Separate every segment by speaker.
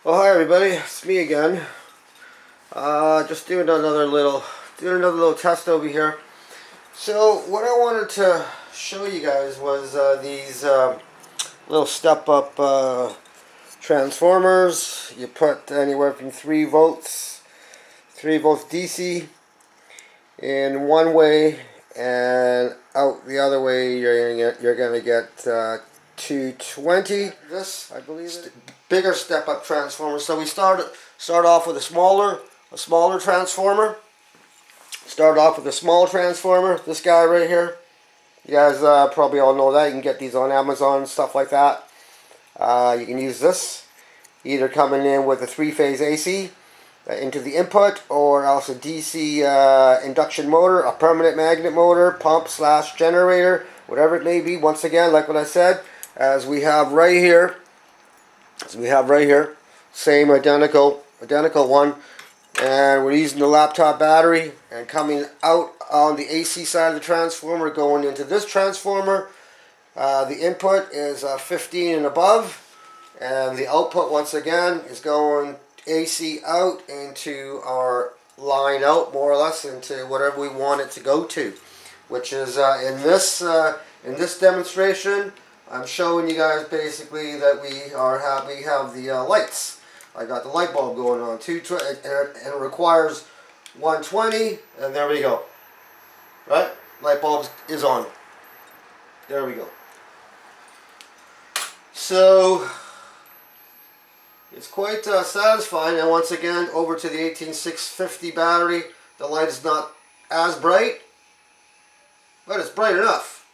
Speaker 1: Oh, hi everybody, it's me again. Just doing another little test over here. So what I wanted to show you guys was these little step-up transformers. You put anywhere from 3 volts DC in one way, and out the other way you're gonna get 220. This, I believe, bigger step-up transformer. So we start off with a smaller transformer. Start off with a small transformer. This guy right here. You guys probably all know that. You can get these on Amazon and stuff like that. You can use this either coming in with a 3-phase AC into the input, or else a DC induction motor, a permanent magnet motor, pump / generator, whatever it may be. Once again, like what I said, as we have right here, same identical one, and we're using the laptop battery, and coming out on the AC side of the transformer, going into this transformer, the input is 15 and above, and the output once again is going AC out into our line out, more or less into whatever we want it to go to, which is in this demonstration I'm showing you guys basically that we have the lights. I got the light bulb going on, and it requires 120, and there we go. Right? Light bulb is on. There we go. So it's quite satisfying. And once again, over to the 18650 battery. The light is not as bright, but it's bright enough.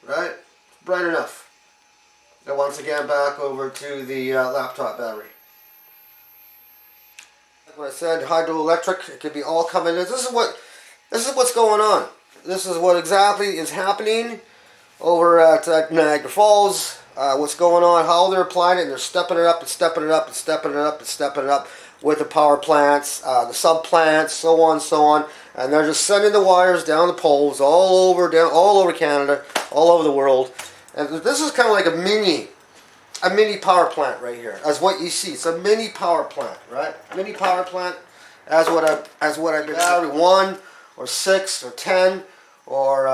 Speaker 1: Right? It's bright enough. And once again, back over to the laptop battery. Like what I said, hydroelectric. It could be all coming in. This is what's going on. This is what exactly is happening over at Niagara Falls. What's going on, how they're applying it, and they're stepping it up and stepping it up and stepping it up and stepping it up with the power plants, the sub plants, so on, and they're just sending the wires down the poles all over Canada, all over the world. And this is kind of like a mini power plant right here, as what you see. It's a mini power plant, right? Mini power plant, as what I've been battery 1 or 6 or 10, or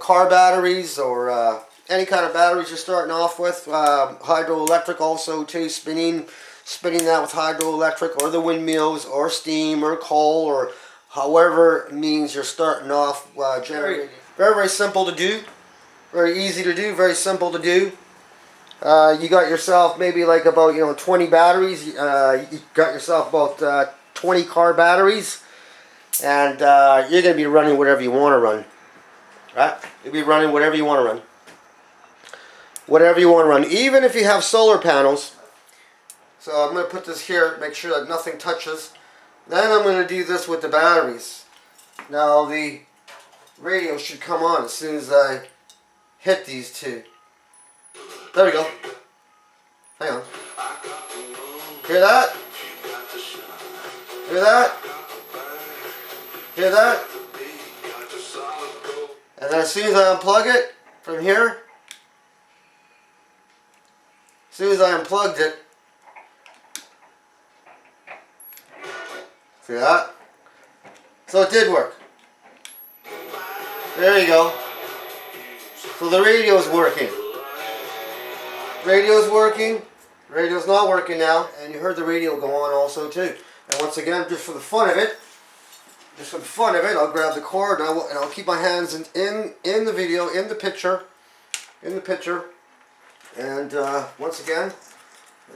Speaker 1: car batteries, or any kind of batteries you're starting off with. Hydroelectric also too, spinning that with hydroelectric, or the windmills, or steam, or coal, or however means you're starting off generating. Very simple to do, very easy to do, very simple to do. You got yourself maybe like about 20 batteries. You got yourself about 20 car batteries, and you're gonna be running whatever you want to run. Right? You'll be running whatever you want to run. Whatever you want to run, even if you have solar panels. So I'm going to put this here, make sure that nothing touches. Then I'm going to do this with the batteries. Now the radio should come on as soon as I hit these two. There we go. Hang on. Hear that? Hear that? Hear that? And then as soon as I unplug it from here, as soon as I unplugged it, see that? So it did work. There you go. So the radio's working. Radio's working. Radio's not working now. And you heard the radio go on also too. And once again, just for the fun of it, I'll grab the cord and I'll keep my hands in the video, in the picture. And once again,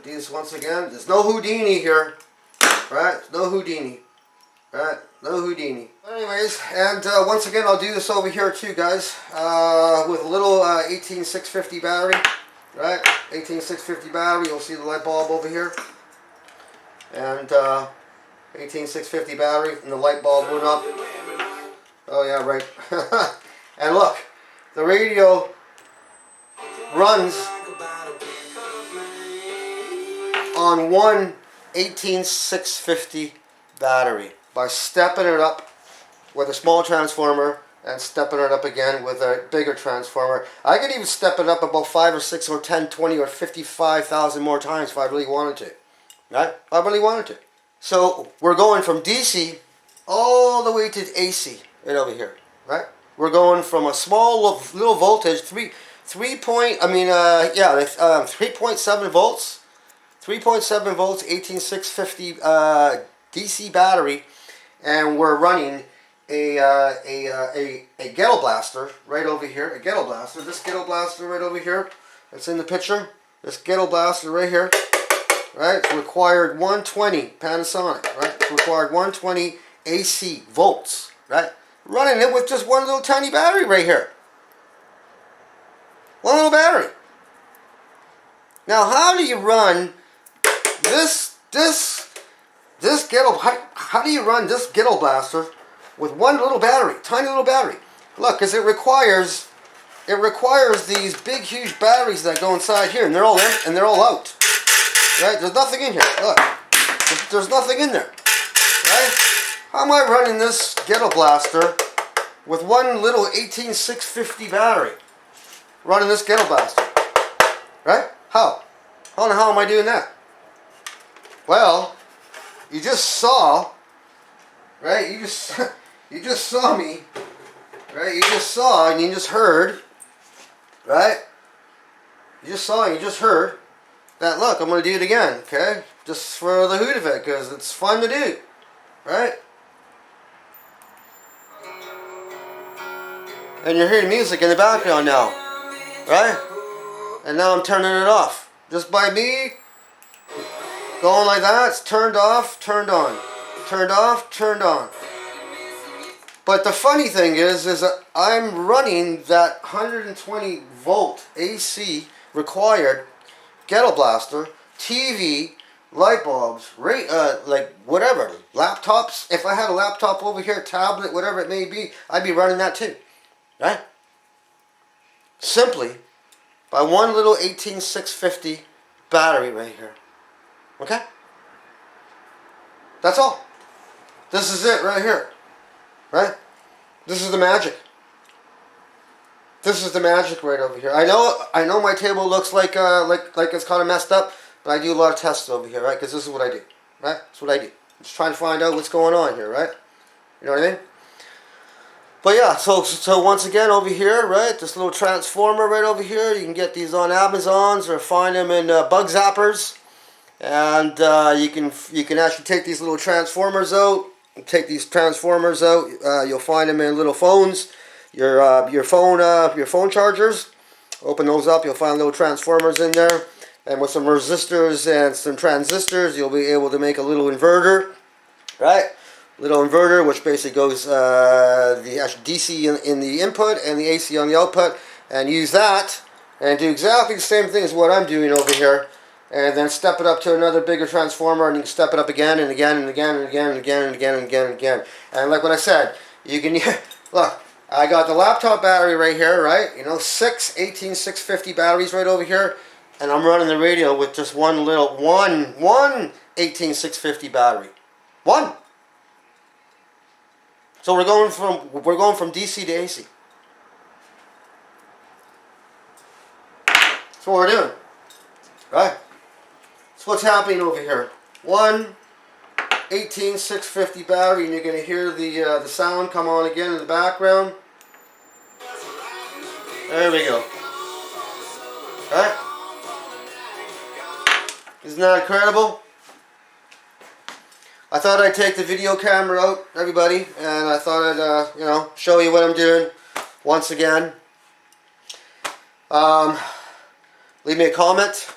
Speaker 1: there's no Houdini here, right? No Houdini, right? No Houdini. But anyways, and once again, I'll do this over here too, guys, with a little 18650 battery, right? 18650 battery. You'll see the light bulb over here, and 18650 battery, and the light bulb went up. Oh yeah, right. And look, the radio runs on one 18650 battery by stepping it up with a small transformer and stepping it up again with a bigger transformer. I could even step it up about 5 or 6 or 10, 20 or 55,000 more times if I really wanted to. Right? If I really wanted to. So we're going from DC all the way to AC right over here. Right? We're going from a small little voltage, 3.7 volts, 3.7 volts, 18650 DC battery, and we're running a ghetto blaster right over here. A ghetto blaster. This ghetto blaster right over here. That's in the picture. This ghetto blaster right here. Right. It's required 120 Panasonic. Right. It's required 120 AC volts. Right. Running it with just one little tiny battery right here. One little battery. Now, how do you run this ghetto? How do you run this ghetto blaster with one little battery, tiny little battery? Look, because it requires these big, huge batteries that go inside here, and they're all in, and they're all out. Right? There's nothing in here. Look, there's nothing in there. Right? How am I running this ghetto blaster with one little 18650 battery? Running this ghetto blaster. Right? How? I don't know how am I doing that. Well, you just saw, right? You just saw me, right? You just saw and you just heard, right? You just saw and you just heard that. Look, I'm going to do it again, okay? Just for the hoot of it, because it's fun to do, right? And you're hearing music in the background now, right? And now I'm turning it off. Just by me going like that, it's turned off, turned on. Turned off, turned on. But the funny thing is that I'm running that 120 volt AC required ghetto blaster, TV, light bulbs, like whatever, laptops. If I had a laptop over here, tablet, whatever it may be, I'd be running that too. Right? Simply by one little 18650 battery right here. Okay? That's all. This is it right here. Right? This is the magic. This is the magic right over here. I know my table looks like it's kind of messed up, but I do a lot of tests over here, right? Because this is what I do. Right? That's what I do. Just trying to find out what's going on here, right? You know what I mean? But yeah, so once again over here, right, this little transformer right over here, you can get these on Amazons or find them in Bug Zappers, and you can actually take these little transformers out. You'll find them in little phones, your phone chargers. Open those up, you'll find little transformers in there, and with some resistors and some transistors, you'll be able to make a little inverter, right? Little inverter, which basically goes the actual DC in the input and the AC on the output, and use that and do exactly the same thing as what I'm doing over here, and then step it up to another bigger transformer, and you can step it up again and again and again and again and again and again and again and again. And like what I said, you can look. I got the laptop battery right here, right? You know, 18650 batteries right over here, and I'm running the radio with just one 18650 battery. One. So we're going from DC to AC. That's what we're doing, right? That's what's happening over here. One 18650 battery, and you're going to hear the sound come on again in the background. There we go. Right? Isn't that incredible? I thought I'd take the video camera out, everybody, and I thought I'd, show you what I'm doing once again. Leave me a comment,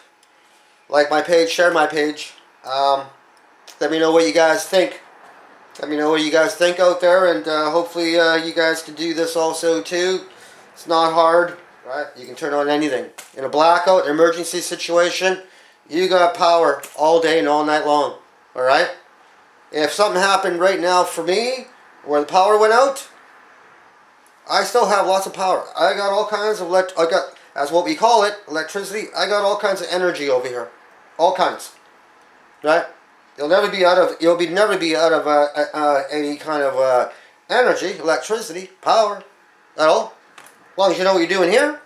Speaker 1: like my page, share my page. Let me know what you guys think. Let me know what you guys think out there, and hopefully you guys can do this also too. It's not hard, right? You can turn on anything. In a blackout, emergency situation, you got power all day and all night long, all right? If something happened right now for me, where the power went out, I still have lots of power. I got all kinds of that's what we call it, electricity. I got all kinds of energy over here, all kinds, right? You'll never be out of any kind of energy, electricity, power, At all? As long as you know what you're doing here.